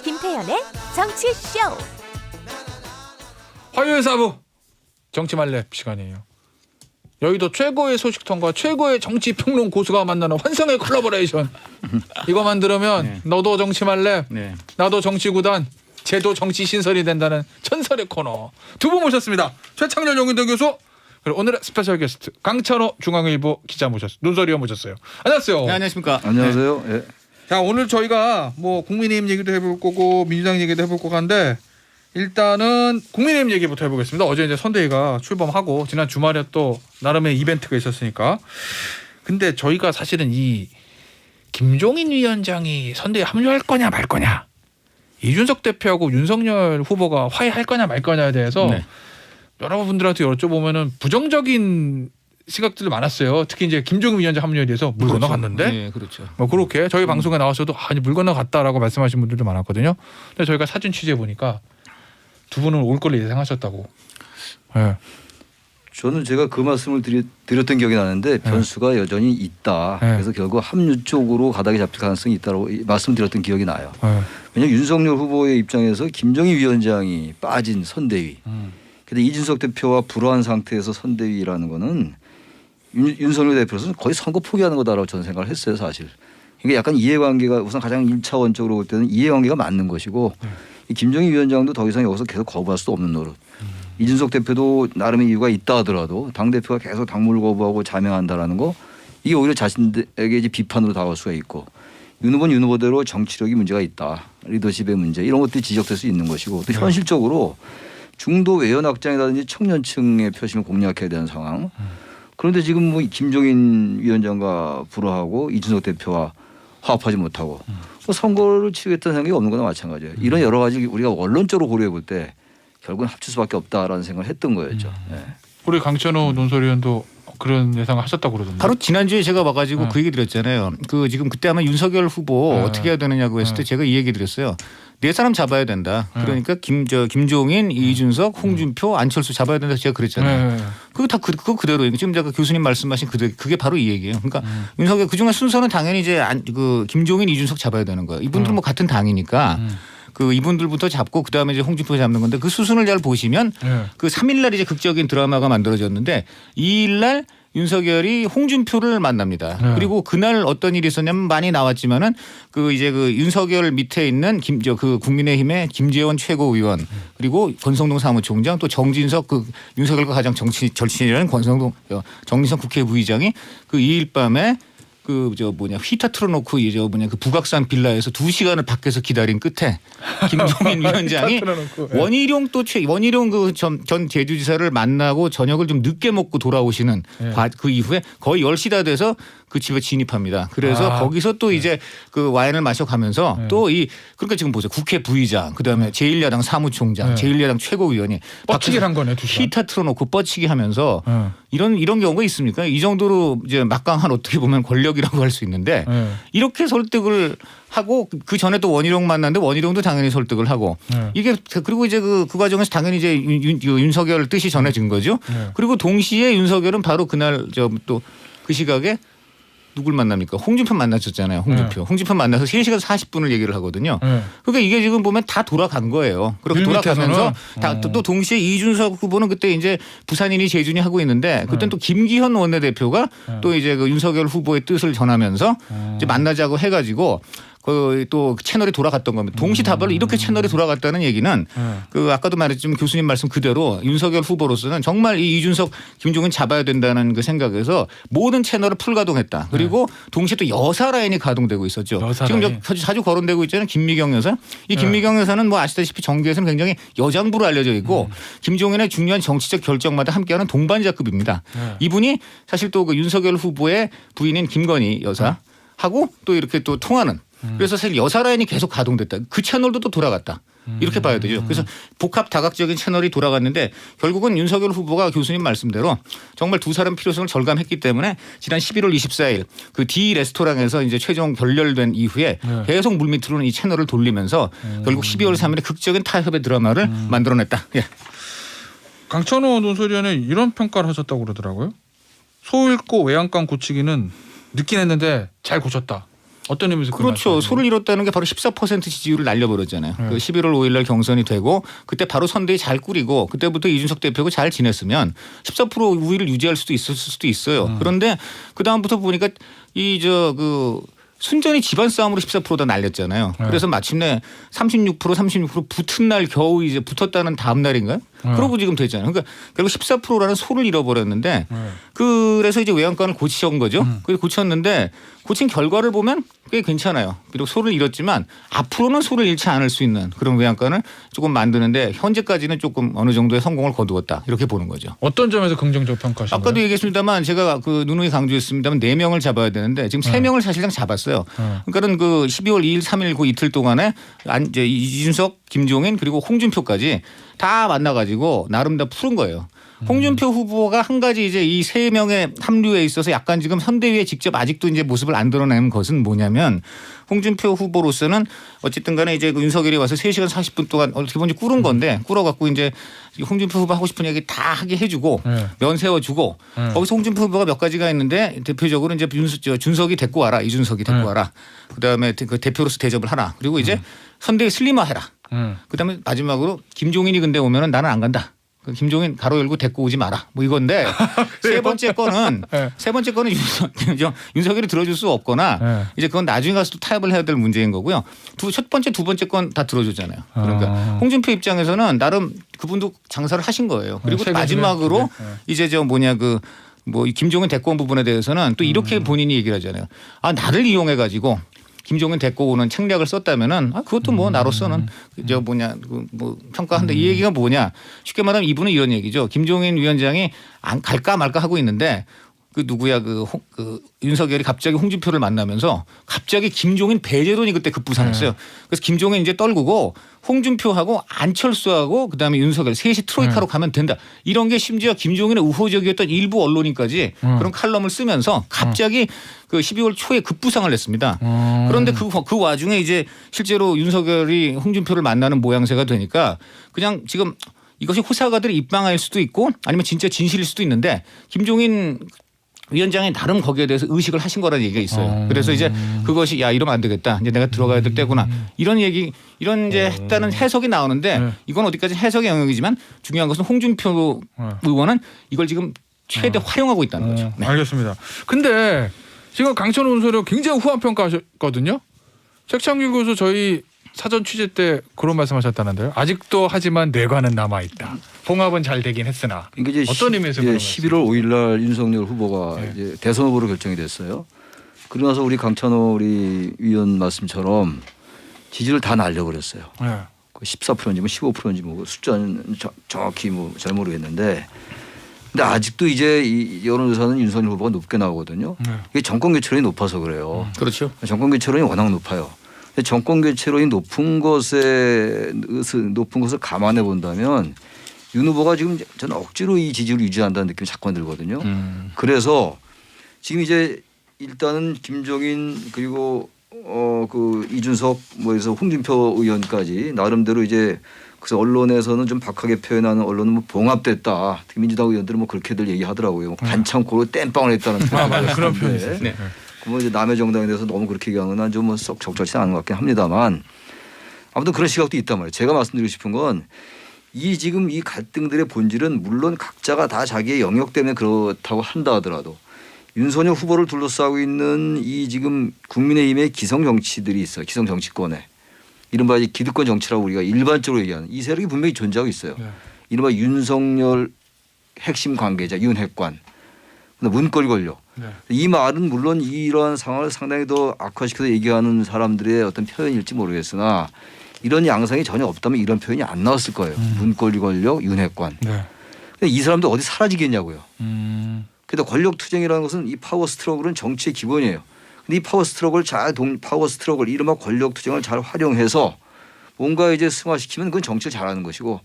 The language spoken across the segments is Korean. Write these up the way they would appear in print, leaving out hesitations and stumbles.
김태현의 정치쇼. 화요일 4부 정치말렙 시간이에요. 여의도 최고의 소식통과 최고의 정치평론 고수가 만나는 환상의 콜라보레이션. 이거만 들으면 네. 너도 정치말렙, 네. 나도 정치구단, 쟤도 정치신설이 된다는 천설의 코너. 두 분 모셨습니다. 최창렬 용인대 교수, 그리고 오늘의 스페셜 게스트 강찬호 중앙일보 기자 논설위원 모셨어요. 안녕하세요. 네, 안녕하십니까. 안녕하세요. 예. 자, 오늘 저희가 뭐 국민의힘 얘기도 해볼 거고 민주당 얘기도 해볼 거고 한데 일단은 국민의힘 얘기부터 해보겠습니다. 어제 이제 선대위가 출범하고 지난 주말에 또 나름의 이벤트가 있었으니까. 근데 저희가 사실은 이 김종인 위원장이 선대위에 합류할 거냐 말 거냐, 이준석 대표하고 윤석열 후보가 화해할 거냐 말 거냐에 대해서 네. 여러분들한테 여쭤보면은 부정적인 생각들이 많았어요. 특히 이제 김종인 위원장 합류에 대해서 물 건너갔는데. 네, 그렇죠. 뭐 그렇게 저희 방송에 나와서도 아니 물 건너갔다라고 말씀하신 분들도 많았거든요. 근데 저희가 사진 취재 보니까 두 분은 올 걸로 예상하셨다고. 네. 저는 제가 그 말씀을 드렸던 기억이 나는데 변수가 여전히 있다. 네. 그래서 결국 합류 쪽으로 가닥이 잡힐 가능성이 있다고 말씀드렸던 기억이 나요. 네. 왜냐하면 윤석열 후보의 입장에서 김정인 위원장이 빠진 선대위. 근데 이준석 대표와 불화한 상태에서 선대위라는 거는 윤석열 대표로서는 거의 선거 포기하는 거다라고 저는 생각을 했어요, 사실. 그러니까 약간 이해관계가 우선 가장 1차원적으로 볼 때는 이해관계가 맞는 것이고 이 김정인 위원장도 더 이상 여기서 계속 거부할 수도 없는 노릇. 이준석 대표도 나름의 이유가 있다 하더라도 당대표가 계속 당무를 거부하고 자명한다라는 거, 이게 오히려 자신에게 이제 비판으로 다가올 수가 있고, 윤 후보는 윤 후보대로 정치력이 문제가 있다. 리더십의 문제, 이런 것들이 지적될 수 있는 것이고, 또 현실적으로 중도 외연 확장이라든지 청년층의 표심을 공략해야 되는 상황. 그런데 지금 뭐 김종인 위원장과 불화하고 이준석 대표와 화합하지 못하고 뭐 선거를 치르겠다는 생각이 없는 거나 마찬가지예요. 이런 여러 가지 우리가 원론적으로 고려해 볼 때 결국은 합칠 수밖에 없다라는 생각을 했던 거였죠. 네. 우리 강찬호 논설위원도 그런 예상을 하셨다고 그러던데. 바로 지난주에 제가 와가지고 그 얘기 드렸잖아요. 그 지금 그때 아마 윤석열 후보 어떻게 해야 되느냐고 했을 때 제가 이 얘기 드렸어요. 네 사람 잡아야 된다. 그러니까 김종인, 이준석, 홍준표, 안철수 잡아야 된다. 제가 그랬잖아요. 그거 다 그거 그대로. 지금 제가 교수님 말씀하신 그게 바로 이 얘기예요. 그러니까 윤석열 그중에 순서는 당연히 이제 그 김종인, 이준석 잡아야 되는 거예요. 이분들은 뭐 같은 당이니까. 그 이분들부터 잡고 그다음에 이제 홍준표 잡는 건데, 그 수순을 잘 보시면 그 3일날 이제 극적인 드라마가 만들어졌는데 2일날 윤석열이 홍준표를 만납니다. 그리고 그날 어떤 일이 있었냐면 많이 나왔지만은 그 이제 그 윤석열 밑에 있는 그 국민의힘의 김재원 최고위원, 그리고 권성동 사무총장, 또 정진석 그 윤석열과 가장 절친이라는 정진석 국회부의장이 그 2일 밤에 그 히터 틀어놓고 그 북악산 빌라에서 2시간을 밖에서 기다린 끝에 김종인 위원장이 원희룡 그 전 제주지사를 만나고 저녁을 좀 늦게 먹고 돌아오시는 그 이후에 거의 10시 다 돼서 그 집에 진입합니다. 그래서 거기서 또 이제 그 와인을 마셔가면서 또 그러니까 지금 보세요. 국회 부의장, 그다음에 제1야당 사무총장, 제1야당 최고위원이 뻗치기를 한 거네. 히터 틀어놓고 뻗치기 하면서 이런 경우가 있습니까? 이 정도로 이제 막강한 어떻게 보면 권력이라고 할 수 있는데 이렇게 설득을 하고, 그 전에 또 원희룡 만났는데 원희룡도 당연히 설득을 하고 이게, 그리고 이제 그 과정에서 당연히 이제 윤석열 뜻이 전해진 거죠. 그리고 동시에 윤석열은 바로 그날 또 그 시각에 누굴 만납니까? 홍준표 만나셨잖아요. 홍준표 만나서 3시간 40분을 얘기를 하거든요. 그러니까 이게 지금 보면 다 돌아간 거예요. 그렇게 돌아가면서 또 동시에 이준석 후보는 그때 이제 부산인이 재준이 하고 있는데, 그때는 또 김기현 원내대표가 또 이제 그 윤석열 후보의 뜻을 전하면서 이제 만나자고 해가지고 또 채널이 돌아갔던 겁니다. 동시다발로 이렇게 채널이 돌아갔다는 얘기는 그 아까도 말했지만 교수님 말씀 그대로 윤석열 후보로서는 정말 이 이준석, 김종인 잡아야 된다는 그 생각에서 모든 채널을 풀가동했다. 그리고 동시에 또 여사 라인이 가동되고 있었죠. 지금 자주 거론되고 있잖아요. 김미경 여사. 이 김미경 여사는 뭐 아시다시피 정계에서는 굉장히 여장부로 알려져 있고 김종인의 중요한 정치적 결정마다 함께하는 동반자급입니다. 이분이 사실 또 그 윤석열 후보의 부인인 김건희 여사 하고 또 이렇게 또 통하는, 그래서 사실 여사 라인이 계속 가동됐다. 그 채널도 또 돌아갔다. 이렇게 봐야 되죠. 그래서 복합 다각적인 채널이 돌아갔는데 결국은 윤석열 후보가 교수님 말씀대로 정말 두 사람 필요성을 절감했기 때문에 지난 11월 24일 그 D 레스토랑에서 이제 최종 결렬된 이후에 계속 물밑으로는 이 채널을 돌리면서 결국 12월 3일에 극적인 타협의 드라마를 만들어냈다. 예. 강찬호 논설위원은 이런 평가를 하셨다고 그러더라고요. 소 읽고 외양간 고치기는 늦긴 했는데 잘 고쳤다. 어떤 의미에서 그렇죠. 소를 잃었다는 게 바로 14% 지지율을 날려버렸잖아요. 그 11월 5일 날 경선이 되고 그때 바로 선대위 잘 꾸리고 그때부터 이준석 대표가 잘 지냈으면 14% 우위를 유지할 수도 있었을 수도 있어요. 그런데 그 다음부터 보니까 순전히 집안 싸움으로 14%다 날렸잖아요. 그래서 마침내 36% 붙은 날 겨우 이제 붙었다는 다음 날인가요? 그러고 지금 됐잖아요. 그러니까 결국 14%라는 소를 잃어버렸는데 그래서 이제 외양간을 고치신 거죠. 그래서 고쳤는데 고친 결과를 보면 꽤 괜찮아요. 비록 소를 잃었지만 앞으로는 소를 잃지 않을 수 있는 그런 외양간을 조금 만드는데 현재까지는 조금 어느 정도의 성공을 거두었다 이렇게 보는 거죠. 어떤 점에서 긍정적 평가하시나요? 아까도 얘기했습니다만 제가 누누이 강조했습니다만 4명을 잡아야 되는데 지금 3명을 사실상 잡았어요. 그러니까는 12월 2일, 3일 그 이틀 동안에 이제 이준석, 김종인 그리고 홍준표까지 다 만나가지고 나름 다 푸른 거예요. 홍준표 후보가 한 가지 이제 이 3명의 합류에 있어서 약간 지금 선대위에 직접 아직도 이제 모습을 안 드러내는 것은 뭐냐면 홍준표 후보로서는 어쨌든 간에 이제 윤석열이 와서 3시간 40분 동안 기본적으로 꾸른 건데 꾸려갖고 이제 홍준표 후보 하고 싶은 얘기 다 하게 해주고 면 세워주고 거기서 홍준표 후보가 몇 가지가 있는데 대표적으로 이제 준석이 데리고 와라. 이준석이 데리고 와라. 그다음에 그 대표로서 대접을 하라. 그리고 이제 선대위 슬림화해라. 그다음에 마지막으로 김종인이 근데 오면은 나는 안 간다. 김종인 가로 열고 데리고 오지 마라. 뭐 이건데 세 번째 거는 윤석열이 들어줄 수 없거나 이제 그건 나중에 가서 또 타협을 해야 될 문제인 거고요. 첫 번째, 두 번째 건 다 들어주잖아요. 그러니까 홍준표 입장에서는 나름 그분도 장사를 하신 거예요. 그리고 마지막으로 이제 이 김종인 데리고 온 부분에 대해서는 또 이렇게 본인이 얘기를 하잖아요. 아 나를 이용해 가지고. 김종인 데리고 오는 책략을 썼다면은 그것도 뭐 나로서는 평가한다 이 얘기가 뭐냐 쉽게 말하면 이분은 이런 얘기죠. 김종인 위원장이 안 갈까 말까 하고 있는데 윤석열이 갑자기 홍준표를 만나면서 갑자기 김종인 배제론이 그때 급부상했어요. 그래서 김종인 이제 떨구고 홍준표하고 안철수하고 그다음에 윤석열 셋이 트로이카로 가면 된다. 이런 게 심지어 김종인의 우호적이었던 일부 언론인까지 그런 칼럼을 쓰면서 갑자기 12월 초에 급부상을 냈습니다. 그런데 그 와중에 이제 실제로 윤석열이 홍준표를 만나는 모양새가 되니까 그냥 지금 이것이 호사가들의 입방아일 수도 있고 아니면 진짜 진실일 수도 있는데 김종인 위원장이 나름 거기에 대해서 의식을 하신 거라는 얘기가 있어요. 그래서 이제 그것이 이러면 안 되겠다. 이제 내가 들어가야 될 때구나. 이런 이제 했다는 해석이 나오는데 이건 어디까지 해석의 영역이지만 중요한 것은 홍준표 의원은 이걸 지금 최대 활용하고 있다는 거죠. 네. 알겠습니다. 근데 지금 강천호 운수를 굉장히 후한 평가하셨거든요. 책창규 교수 저희 사전 취재 때 그런 말씀하셨다는데요. 아직도 하지만 뇌관은 남아 있다. 봉합은 잘 되긴 했으나 이제 어떤 의미에서 그런 11월 5일 날 윤석열 후보가 이제 대선 후보로 결정이 됐어요. 그러고 나서 우리 강찬호 우리 위원 말씀처럼 지지를 다 날려버렸어요. 14%인지 뭐 15%인지 뭐 숫자는 정확히 잘 모르겠는데 근데 아직도 이제 이 여론조사는 윤석열 후보가 높게 나오거든요. 이게 정권 교체론이 높아서 그래요. 그렇죠. 정권 교체론이 워낙 높아요. 정권 교체론이 높은 것을 감안해 본다면 윤 후보가 지금 저는 억지로 이 지지를 유지한다는 느낌이 자꾸 들거든요. 그래서 지금 이제 일단은 김종인 그리고 이준석 뭐해서 홍준표 의원까지 나름대로 이제 그래서 언론에서는 좀 박하게 표현하는 언론은 뭐 봉합됐다. 특히 민주당 의원들은 뭐 그렇게들 얘기하더라고요. 반창고로 땜빵을 했다는 그런 표현이 있어요. 네. 뭐 이제 남의 정당에 대해서 너무 그렇게 얘기하는 건 좀 썩 적절치 않은 것 같긴 합니다만 아무튼 그런 시각도 있단 말이에요. 제가 말씀드리고 싶은 건 지금 이 갈등들의 본질은 물론 각자가 다 자기의 영역 때문에 그렇다고 한다 하더라도 윤석열 후보를 둘러싸고 있는 이 지금 국민의힘의 기성 정치들이 있어요. 기성 정치권에 이른바 기득권 정치라고 우리가 일반적으로 얘기하는 이 세력이 분명히 존재하고 있어요. 이른바 윤석열 핵심 관계자 윤핵관 문거리 권력. 이 말은 물론 이러한 상황을 상당히 더 악화시켜서 얘기하는 사람들의 어떤 표현일지 모르겠으나 이런 양상이 전혀 없다면 이런 표현이 안 나왔을 거예요. 문거리 권력, 윤핵관. 근데 이 사람들 어디 사라지겠냐고요. 그래도 권력 투쟁이라는 것은 이 파워 스트러글은 정치의 기본이에요. 근데 이 파워 스트러글 이른바 권력 투쟁을 잘 활용해서 뭔가 이제 승화시키면 그건 정치를 잘하는 것이고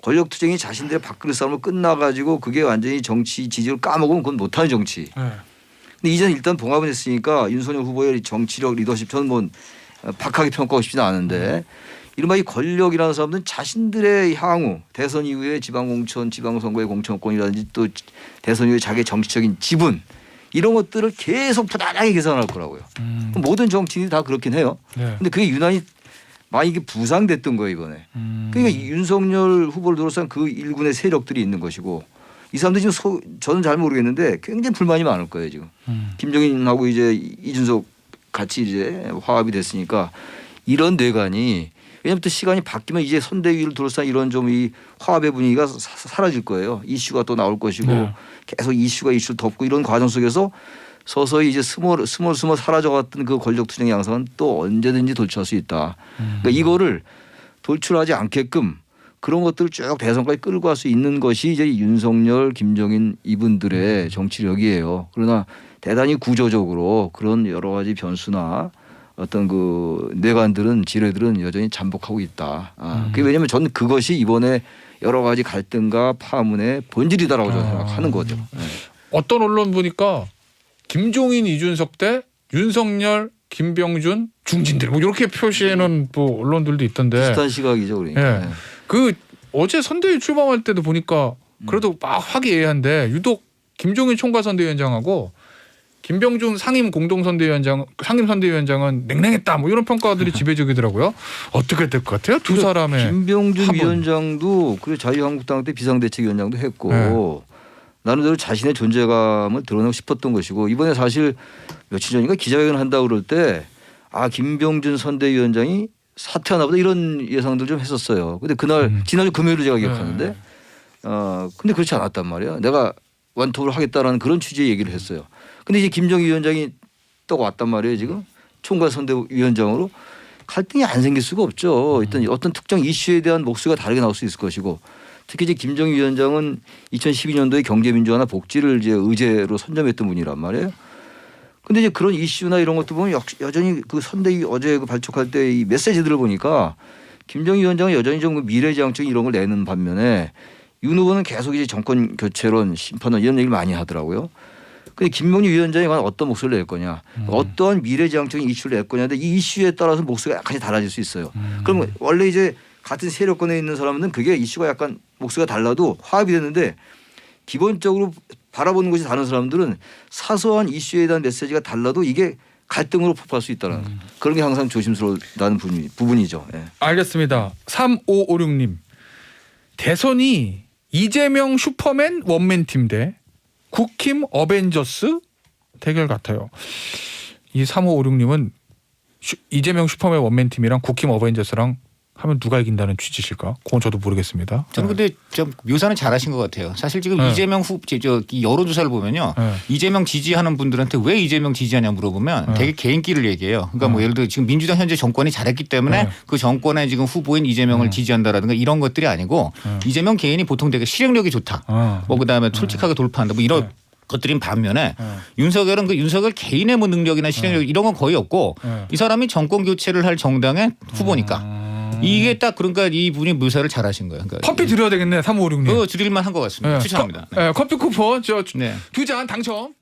권력 투쟁이 자신들의 밥그릇 싸움으로 끝나가지고 그게 완전히 정치 지지를 까먹으면 그건 못하는 정치. 근데 이제는 일단 봉합은 했으니까 윤석열 후보의 정치력 리더십 저는 뭐 박하게 평가하고 싶지는 않은데 이른바 이 권력이라는 사람들은 자신들의 향후 대선 이후에 지방공천 지방선거의 공천권이라든지 또 대선 이후에 자기의 정치적인 지분 이런 것들을 계속 부단하게 계산할 거라고요. 모든 정치인이 다 그렇긴 해요. 네. 근데 그게 유난히 많이 이게 부상됐던 거예요 이번에. 그러니까 윤석열 후보를 둘러싼 그 일군의 세력들이 있는 것이고 이 사람들이 지금 저는 잘 모르겠는데 굉장히 불만이 많을 거예요 지금. 김종인하고 이제 이준석 같이 이제 화합이 됐으니까 이런 뇌관이 왜냐하면 또 시간이 바뀌면 이제 선대위를 둘러싼 이런 좀 이 화합의 분위기가 사라질 거예요. 이슈가 또 나올 것이고 네. 계속 이슈를 덮고 이런 과정 속에서 서서히 이제 스멀 사라져갔던 그 권력 투쟁의 양상은 또 언제든지 돌출할 수 있다. 그러니까 이거를 돌출하지 않게끔 그런 것들을 쭉 대선까지 끌고 갈 수 있는 것이 이제 윤석열, 김종인 이분들의 정치력이에요. 그러나 대단히 구조적으로 그런 여러 가지 변수나 어떤 그 뇌관들은 지뢰들은 여전히 잠복하고 있다. 그게 왜냐하면 저는 그것이 이번에 여러 가지 갈등과 파문의 본질이다라고 저는 생각하는 거죠. 네. 어떤 언론 보니까 김종인, 이준석 대 윤석열, 김병준, 중진들 뭐 이렇게 표시해놓은 뭐 언론들도 있던데. 비슷한 시각이죠, 그러니까. 예. 네. 그 어제 선대위 출범할 때도 보니까 그래도 막 화기애애한데 유독 김종인 총괄선대위원장하고 김병준 상임 선대위원장은 냉랭했다 뭐 이런 평가들이 지배적이더라고요. 어떻게 될 것 같아요? 두 사람의 김병준 합은. 위원장도 그 자유한국당 때 비상대책위원장도 했고 네. 나름대로 자신의 존재감을 드러내고 싶었던 것이고 이번에 사실 며칠 전인가 기자회견을 한다고 그럴 때 김병준 선대위원장이 사퇴하나 보다 이런 예상들 좀 했었어요. 근데 그날 지난주 금요일을 제가 기억하는데 근데 그렇지 않았단 말이야. 내가 완톱을 하겠다라는 그런 취지의 얘기를 했어요. 근데 이제 김정희 위원장이 또 왔단 말이에요 지금 총괄선대위원장으로 갈등이 안 생길 수가 없죠. 일단 어떤 특정 이슈에 대한 목소리가 다르게 나올 수 있을 것이고 특히 이제 김정희 위원장은 2012년도에 경제민주화나 복지를 이제 의제로 선점했던 분이란 말이에요. 근데 이제 그런 이슈나 이런 것도 보면 여전히 그 선대위 어제 그 발족할 때 이 메시지들을 보니까 김정희 위원장은 여전히 좀 미래지향적인 이런 걸 내는 반면에 윤 후보는 계속 이제 정권 교체론, 심판론 이런 얘기를 많이 하더라고요. 근데 김명희 위원장이 과연 어떤 목소리를 낼 거냐, 어떠한 미래지향적인 이슈를 낼 거냐인데 이 이슈에 따라서 목소리가 약간씩 달라질 수 있어요. 그럼 원래 이제 같은 세력권에 있는 사람은 그게 이슈가 약간 목소리가 달라도 화합이 됐는데 기본적으로 바라보는 것이 다른 사람들은 사소한 이슈에 대한 메시지가 달라도 이게 갈등으로 폭발할 수 있다는 그런 게 항상 조심스러운 부분이죠. 예. 알겠습니다. 3556님 대선이 이재명 슈퍼맨 원맨 팀 대 국힘 어벤져스 대결 같아요. 이 3556님은 이재명 슈퍼맨 원맨 팀이랑 국힘 어벤져스랑 하면 누가 이긴다는 취지실까? 그건 저도 모르겠습니다. 저는 근데 좀 묘사는 잘하신 것 같아요. 사실 지금 이재명 이 여론조사를 보면요. 이재명 지지하는 분들한테 왜 이재명 지지하냐 물어보면 되게 개인기를 얘기해요. 그러니까 뭐 예를 들어 지금 민주당 현재 정권이 잘했기 때문에 그 정권의 지금 후보인 이재명을 지지한다라든가 이런 것들이 아니고 이재명 개인이 보통 되게 실행력이 좋다. 뭐 그다음에 솔직하게 돌파한다. 뭐 이런 것들인 반면에 윤석열은 그 윤석열 개인의 뭐 능력이나 실행력 이런 건 거의 없고 이 사람이 정권 교체를 할 정당의 후보니까. 이게 딱 그러니까 이분이 묘사를 잘하신 거예요. 그러니까 커피 드려야 되겠네. 3556님. 그거 드릴만 한 것 같습니다. 추천합니다. 커피 쿠폰 저 네. 2잔 당첨.